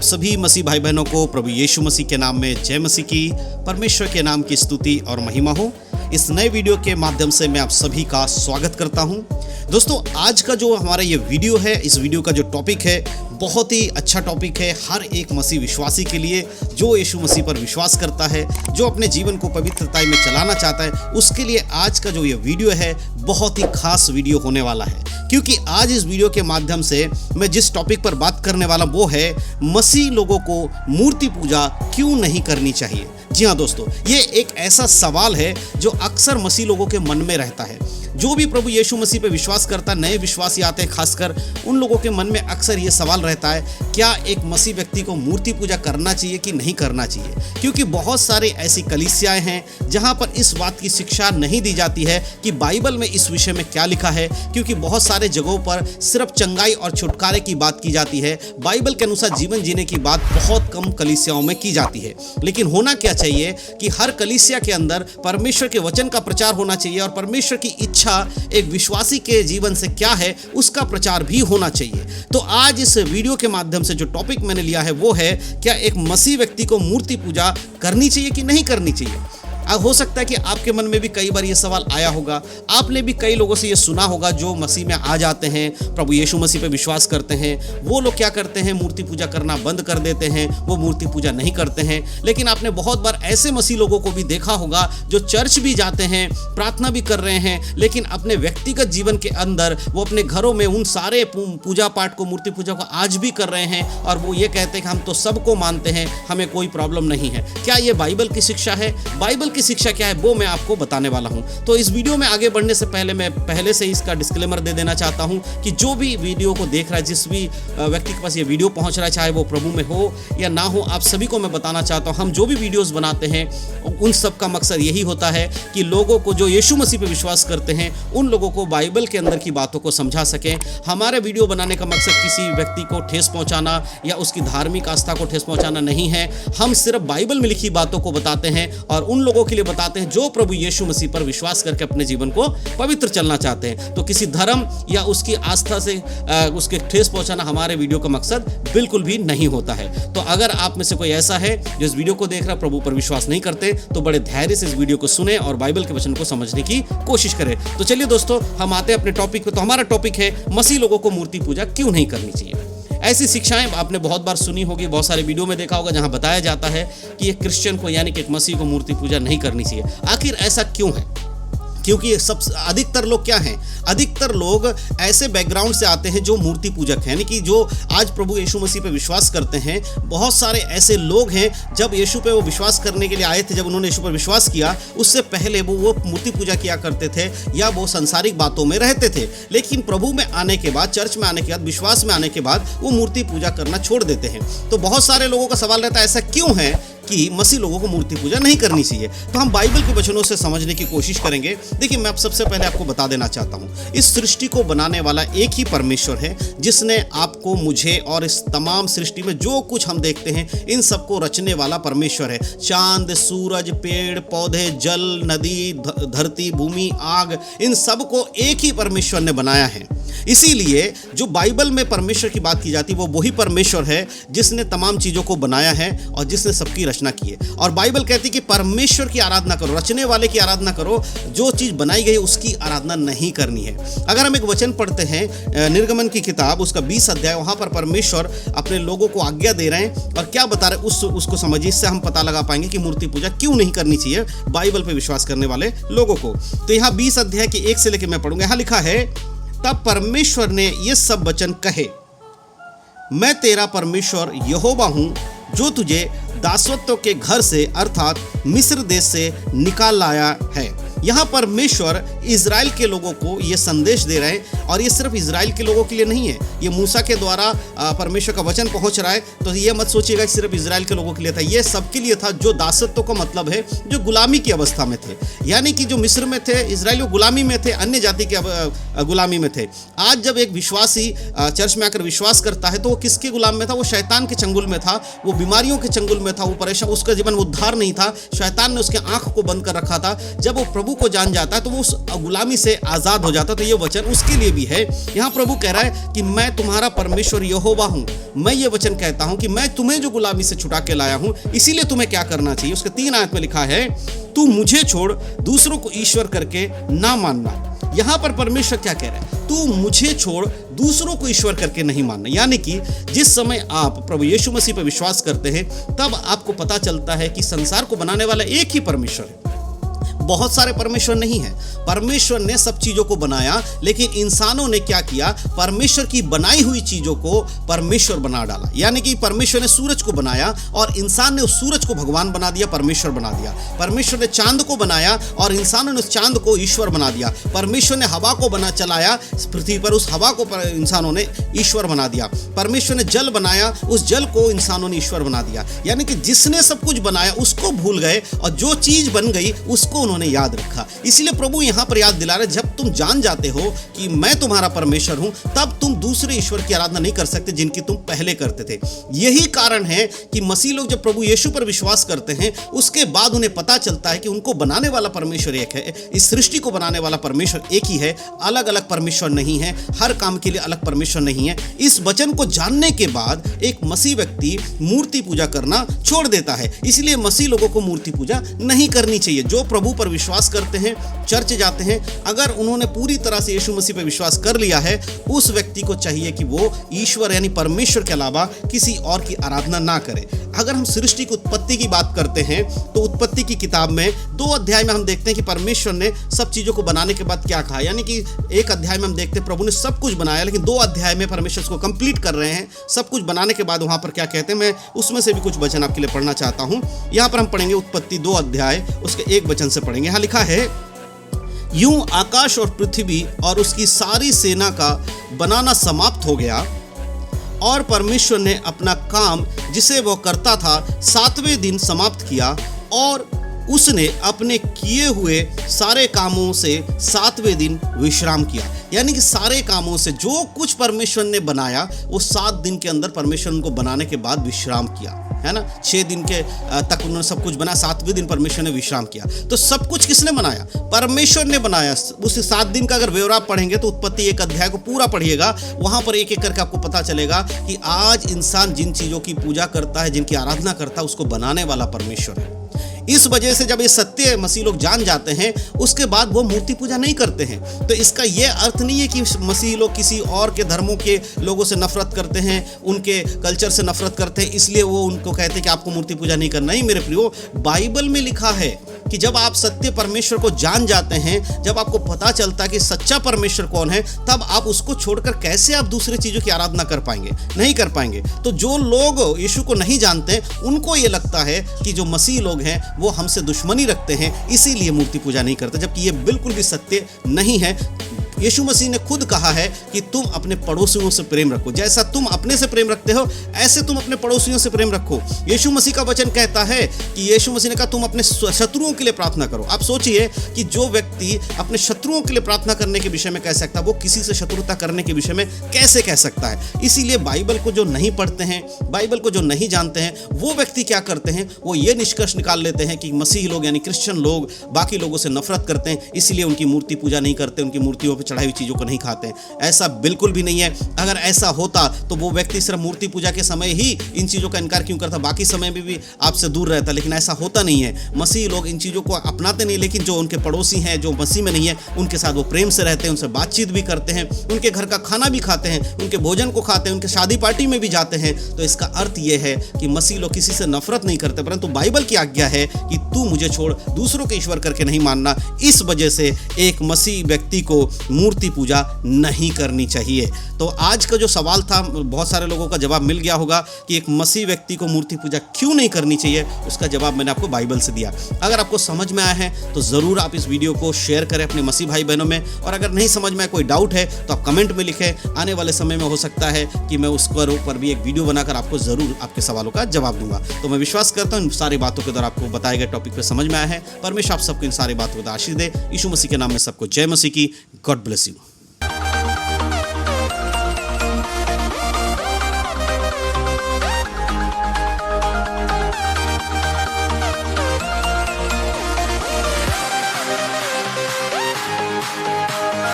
आप सभी मसीह भाई बहनों को प्रभु यीशु मसीह के नाम में जय मसीह की, परमेश्वर के नाम की स्तुति और महिमा हो। इस नए वीडियो के माध्यम से मैं आप सभी का स्वागत करता हूं। दोस्तों, आज का जो हमारा ये वीडियो है, इस वीडियो का जो टॉपिक है बहुत ही अच्छा टॉपिक है हर एक मसीह विश्वासी के लिए, जो यीशु मसीह पर विश्वास करता है, जो अपने जीवन को पवित्रता में चलाना चाहता है, उसके लिए आज का जो ये वीडियो है बहुत ही खास वीडियो होने वाला है। क्योंकि आज इस वीडियो के माध्यम से मैं जिस टॉपिक पर बात करने वाला वो है मसीह लोगों को मूर्ति पूजा क्यों नहीं करनी चाहिए। जी हाँ दोस्तों, ये एक ऐसा सवाल है जो अक्सर मसीह लोगों के मन में रहता है। जो भी प्रभु यीशु मसीह पे विश्वास करता, नए विश्वासी आते हैं, खासकर उन लोगों के मन में अक्सर ये सवाल रहता है, क्या एक मसीह व्यक्ति को मूर्ति पूजा करना चाहिए कि नहीं करना चाहिए। क्योंकि बहुत सारे ऐसी कलीसियाएं हैं जहां पर इस बात की शिक्षा नहीं दी जाती है कि बाइबल में इस विषय में क्या लिखा है। क्योंकि बहुत सारे जगहों पर सिर्फ चंगाई और छुटकारे की बात की जाती है, बाइबल के अनुसार जीवन जीने की बात बहुत कम कलीसियाओं में की जाती है। लेकिन होना क्या चाहिए कि हर कलीसिया के अंदर परमेश्वर के वचन का प्रचार होना चाहिए और परमेश्वर की इच्छा एक विश्वासी के जीवन से क्या है उसका प्रचार भी होना चाहिए। तो आज इस वीडियो के माध्यम से जो टॉपिक मैंने लिया है वो है, क्या एक मसीह व्यक्ति को मूर्ति पूजा करनी चाहिए कि नहीं करनी चाहिए। हो सकता है कि आपके मन में भी कई बार ये सवाल आया होगा, आपने भी कई लोगों से ये सुना होगा जो मसीह में आ जाते हैं, प्रभु यीशु मसीह पे विश्वास करते हैं, वो लोग क्या करते हैं, मूर्ति पूजा करना बंद कर देते हैं, वो मूर्ति पूजा नहीं करते हैं। लेकिन आपने बहुत बार ऐसे मसीह लोगों को भी देखा होगा जो चर्च भी जाते हैं, प्रार्थना भी कर रहे हैं, लेकिन अपने व्यक्तिगत जीवन के अंदर वो अपने घरों में उन सारे पूजा पाठ को, मूर्ति पूजा को आज भी कर रहे हैं और वो ये कहते हैं कि हम तो सबको मानते हैं, हमें कोई प्रॉब्लम नहीं है। क्या ये बाइबल की शिक्षा है? बाइबल की शिक्षा क्या है वो मैं आपको बताने वाला हूं। तो इस वीडियो में आगे बढ़ने से पहले मैं पहले से इसका डिस्क्लेमर दे देना चाहता हूं कि जो भी वीडियो को देख रहा है, जिस भी व्यक्ति के पास ये वीडियो पहुंच रहा है, चाहे वो प्रभु में हो या ना हो, आप सभी को मैं बताना चाहता हूं, हम जो भी वीडियोस बनाते हैं उन सब का मकसद यही होता है कि लोगों को जो यीशु मसीह पे विश्वास करते हैं उन लोगों को बाइबल के अंदर की बातों को समझा सकें। हमारे वीडियो बनाने का मकसद किसी व्यक्ति को ठेस पहुंचाना या उसकी धार्मिक आस्था को ठेस पहुंचाना नहीं है। हम सिर्फ बाइबल में लिखी बातों को बताते हैं और उन लोगों के लिए बताते हैं जो प्रभु यीशु मसीह पर विश्वास करके अपने जीवन को पवित्र चलना चाहते हैं। तो किसी धर्म या उसकी आस्था से उसके ठेस पहुंचाना हमारे वीडियो का मकसद बिल्कुल भी नहीं होता है। तो अगर आप में से कोई ऐसा है जो इस वीडियो को देख रहा, प्रभु पर विश्वास नहीं करते, तो बड़े धैर्य से इस वीडियो को सुने और बाइबल के वचन को समझने की कोशिश करें। तो चलिए दोस्तों, हम आते हैं अपने टॉपिक पे। तो हमारा टॉपिक है मसीह लोगों को मूर्ति पूजा क्यों नहीं करनी चाहिए। ऐसी शिक्षाएं आपने बहुत बार सुनी होगी, बहुत सारे वीडियो में देखा होगा जहां बताया जाता है कि एक क्रिश्चियन को यानी कि एक मसीह को मूर्ति पूजा नहीं करनी चाहिए। आखिर ऐसा क्यों है? क्योंकि अधिकतर लोग क्या हैं, अधिकतर लोग ऐसे बैकग्राउंड से आते हैं जो मूर्ति पूजक हैं, यानी कि जो आज प्रभु यीशु मसीह पे विश्वास करते हैं। बहुत सारे ऐसे लोग हैं जब यीशु पे वो विश्वास करने के लिए आए थे, जब उन्होंने यीशु पर विश्वास किया, उससे पहले वो मूर्ति पूजा किया करते थे या वो सांसारिक बातों में रहते थे। लेकिन प्रभु में आने के बाद, चर्च में आने के बाद, विश्वास में आने के बाद वो मूर्ति पूजा करना छोड़ देते हैं। तो बहुत सारे लोगों का सवाल रहता है, ऐसा क्यों है कि मसीह लोगों को मूर्ति पूजा नहीं करनी चाहिए। तो हम बाइबल के वचनों से समझने की कोशिश करेंगे। देखिए, मैं सबसे पहले आपको बता देना चाहता हूं, इस सृष्टि को बनाने वाला एक ही परमेश्वर है, जिसने आपको, मुझे और इस तमाम सृष्टि में जो कुछ हम देखते हैं इन सबको रचने वाला परमेश्वर है। चांद, सूरज, पेड़ पौधे, जल, नदी, धरती, भूमि, आग, इन सब को एक ही परमेश्वर ने बनाया है। इसीलिए जो बाइबल में परमेश्वर की बात की जाती है वो वही परमेश्वर है जिसने तमाम चीज़ों को बनाया है और जिसने सबकी रचना की है। और बाइबल कहती है कि परमेश्वर की आराधना करो, रचने वाले की आराधना करो, जो चीज़ बनाई गई उसकी आराधना नहीं करनी है। अगर हम एक वचन पढ़ते हैं निर्गमन की किताब, उसका 20 अध्याय, वहाँ पर परमेश्वर अपने लोगों को आज्ञा दे रहे हैं और क्या बता रहे हैं उसको समझिए। इससे हम पता लगा पाएंगे कि मूर्ति पूजा क्यों नहीं करनी चाहिए बाइबल पर विश्वास करने वाले लोगों को। तो यहाँ 20 अध्याय के 1 से लेकर मैं पढ़ूंगा। यहाँ लिखा है, तब परमेश्वर ने ये सब वचन कहे, मैं तेरा परमेश्वर यहोवा हूं जो तुझे दासत्व के घर से अर्थात मिस्र देश से निकाल लाया है। यहाँ परमेश्वर इजराइल के लोगों को ये संदेश दे रहे हैं और ये सिर्फ इजराइल के लोगों के लिए नहीं है, ये मूसा के द्वारा परमेश्वर का वचन पहुँच रहा है। तो ये मत सोचिएगा कि सिर्फ इजराइल के लोगों के लिए था, ये सबके लिए था जो दासत्व का मतलब है, जो गुलामी की अवस्था में थे, यानी कि जो मिस्र में थे, इजराइल गुलामी में थे, अन्य जाति के गुलामी में थे। आज जब एक विश्वासी चर्च में आकर विश्वास करता है तो वो किसके गुलाम में था? वो शैतान के चंगुल में था, वो बीमारियों के चंगुल में था, वो परेशान, उसका जीवन उद्धार नहीं था, शैतान ने उसके आंख को बंद कर रखा था। जब वो प्रभु प्रभु को जान जाता है तो वो उस गुलामी से आज़ाद हो जाता है। तो ये वचन उसके लिए भी है। यहाँ प्रभु कह रहा है कि मैं तुम्हारा परमेश्वर यहोवा हूँ। मैं ये वचन कहता हूँ कि मैं तुम्हें जो गुलामी से छुड़ा के लाया हूँ, इसीलिए तुम्हें क्या करना चाहिए। उसके 3 आयत में लिखा है, तू मुझे छोड़ दूसरों को ईश्वर करके ना मानना। यहाँ पर परमेश्वर क्या कह रहा है, तू मुझे छोड़ दूसरों को ईश्वर करके नहीं मानना। यानी कि जिस समय आप प्रभु यीशु मसीह पर विश्वास करते हैं तब आपको पता चलता है कि संसार को बनाने वाला एक ही परमेश्वर है, बहुत सारे परमेश्वर नहीं है। परमेश्वर ने सब चीजों को बनाया, लेकिन इंसानों ने क्या किया, परमेश्वर की बनाई हुई चीजों को परमेश्वर बना डाला। यानी कि परमेश्वर ने सूरज को बनाया और इंसान ने उस सूरज को भगवान बना दिया, परमेश्वर बना दिया। परमेश्वर ने चांद को बनाया और इंसानों ने उस चांद को ईश्वर बना दिया। परमेश्वर ने हवा को चलाया पृथ्वी पर, उस हवा को इंसानों ने ईश्वर बना दिया। परमेश्वर ने जल बनाया, उस जल को इंसानों ने ईश्वर बना दिया। यानी कि जिसने सब कुछ बनाया उसको भूल गए और जो चीज बन गई उसको उन्होंने याद रखा। इसलिए प्रभु यहां पर याद दिला रहे, जब तुम जान जाते हो कि मैं तुम्हारा परमेश्वर हूं, तब तुम दूसरे ईश्वर की आराधना नहीं कर सकते जिनकी तुम पहले करते थे। यही कारण है कि मसीह लोग जब प्रभु यीशु पर विश्वास करते हैं, उसके बाद उन्हें पता चलता है कि उनको बनाने वाला परमेश्वर एक है, इस सृष्टि को बनाने वाला परमेश्वर एक ही है, अलग अलग परमेश्वर नहीं है, हर काम के लिए अलग परमेश्वर नहीं है। इस वचन को जानने के बाद एक मसीह व्यक्ति मूर्ति पूजा करना छोड़ देता है। इसलिए मसीह लोगों को मूर्ति पूजा नहीं करनी चाहिए। जो प्रभु पर विश्वास करते हैं, चर्च जाते हैं, अगर उन्होंने पूरी तरह से यीशु मसीह पर विश्वास कर लिया है, उस व्यक्ति को चाहिए कि वो ईश्वर यानी परमेश्वर के अलावा किसी और की आराधना ना करे। अगर हम सृष्टि की उत्पत्ति की बात करते हैं तो उत्पत्ति की किताब में 2 अध्याय में हम देखते हैं कि परमेश्वर ने सब चीजों को बनाने के बाद क्या कहा। यानी कि 1 अध्याय में हम देखते हैं प्रभु ने सब कुछ बनाया, लेकिन 2 अध्याय में परमेश्वर उसको कंप्लीट कर रहे हैं। सब कुछ बनाने के बाद वहां पर क्या कहते हैं, मैं उसमें से भी कुछ वचन आपके लिए पढ़ना चाहता हूं। यहां पर हम पढ़ेंगे उत्पत्ति 2 अध्याय उसके 1 वचन से पढ़ेंगे। यहां लिखा है, यूं आकाश और पृथ्वी और उसकी सारी सेना का बनाना समाप्त हो गया और परमेश्वर ने अपना काम जिसे वह करता था 7वें दिन समाप्त किया और उसने अपने किए हुए सारे कामों से 7वें दिन विश्राम किया। यानी कि सारे कामों से जो कुछ परमेश्वर ने बनाया वो 7 दिन के अंदर परमेश्वर उनको बनाने के बाद विश्राम किया, है ना। 6 दिन के तक उन्होंने सब कुछ बनाया, 7वें दिन परमेश्वर ने विश्राम किया। तो सब कुछ किसने बनाया, परमेश्वर ने बनाया। उस 7 दिन का अगर ब्यौरा पढ़ेंगे तो उत्पत्ति 1 अध्याय को पूरा पढ़िएगा, वहां पर एक एक करके आपको पता चलेगा कि आज इंसान जिन चीजों की पूजा करता है, जिनकी आराधना करता है, उसको बनाने वाला परमेश्वर है। इस वजह से जब ये सत्य मसीह लोग जान जाते हैं, उसके बाद वो मूर्ति पूजा नहीं करते हैं। तो इसका यह अर्थ नहीं है कि मसीह लोग किसी और के धर्मों के लोगों से नफरत करते हैं, उनके कल्चर से नफरत करते हैं, इसलिए वो उनको कहते हैं कि आपको मूर्ति पूजा नहीं करना। नहीं मेरे प्रियो, बाइबल में लिखा है कि जब आप सत्य परमेश्वर को जान जाते हैं, जब आपको पता चलता है कि सच्चा परमेश्वर कौन है, तब आप उसको छोड़कर कैसे आप दूसरी चीजों की आराधना कर पाएंगे, नहीं कर पाएंगे। तो जो लोग यीशु को नहीं जानते, उनको ये लगता है कि जो मसीह लोग हैं वो हमसे दुश्मनी रखते हैं, इसीलिए मूर्ति पूजा नहीं करते, जबकि ये बिल्कुल भी सत्य नहीं है। यीशु मसीह ने खुद कहा है कि तुम अपने पड़ोसियों से प्रेम रखो, जैसा तुम अपने से प्रेम रखते हो ऐसे तुम अपने पड़ोसियों से प्रेम रखो। यीशु मसीह का वचन कहता है कि यीशु मसीह ने कहा तुम अपने शत्रुओं के लिए प्रार्थना करो। आप सोचिए कि जो व्यक्ति अपने शत्रुओं के लिए प्रार्थना करने के विषय में कह सकता है, वो किसी से शत्रुता करने के विषय में कैसे कह सकता है। इसीलिए बाइबल को जो नहीं पढ़ते हैं, बाइबल को जो नहीं जानते हैं, वो व्यक्ति क्या करते हैं, वो ये निष्कर्ष निकाल लेते हैं कि मसीह लोग यानी क्रिश्चियन लोग बाकी लोगों से नफरत करते हैं, इसलिए उनकी मूर्ति पूजा नहीं करते, उनकी मूर्तियों पर चढ़ाई हुई चीजों को नहीं खाते हैं। ऐसा बिल्कुल भी नहीं है। अगर ऐसा होता तो वो व्यक्ति सिर्फ मूर्ति पूजा के समय ही इन चीजों का इनकार क्यों करता, बाकी समय में भी आपसे दूर रहता। लेकिन ऐसा होता नहीं है। मसीह लोग इन चीजों को अपनाते नहीं, लेकिन जो उनके पड़ोसी हैं, जो मसीह में नहीं है, उनके साथ वो प्रेम से रहते हैं, उनसे बातचीत भी करते हैं, उनके घर का खाना भी खाते हैं, उनके भोजन को खाते हैं, उनके शादी पार्टी में भी जाते हैं। तो इसका अर्थ यह है कि मसीह लोग किसी से नफरत नहीं करते, परंतु बाइबल की आज्ञा है कि तू मुझे छोड़ दूसरों के ईश्वर करके नहीं मानना। इस वजह से एक मसीह व्यक्ति को मूर्ति पूजा नहीं करनी चाहिए। तो आज का जो सवाल था, बहुत सारे लोगों का जवाब मिल गया होगा कि एक मसीह व्यक्ति को मूर्ति पूजा क्यों नहीं करनी चाहिए। उसका जवाब मैंने आपको बाइबल से दिया। अगर आपको समझ में आया है तो ज़रूर आप इस वीडियो को शेयर करें अपने मसीह भाई बहनों में, और अगर नहीं समझ में आया, कोई डाउट है तो आप कमेंट में लिखें। आने वाले समय में हो सकता है कि मैं उस पर भी एक वीडियो बनाकर आपको ज़रूर आपके सवालों का जवाब दूंगा। तो मैं विश्वास करता हूँ इन सारी बातों के द्वारा आपको बताए गए टॉपिक पर समझ में आया है। परमेश्वर आप सबको इन सारी बातों को आशीष दे। यीशु मसीह के नाम में सबको जय मसीह की। God bless you.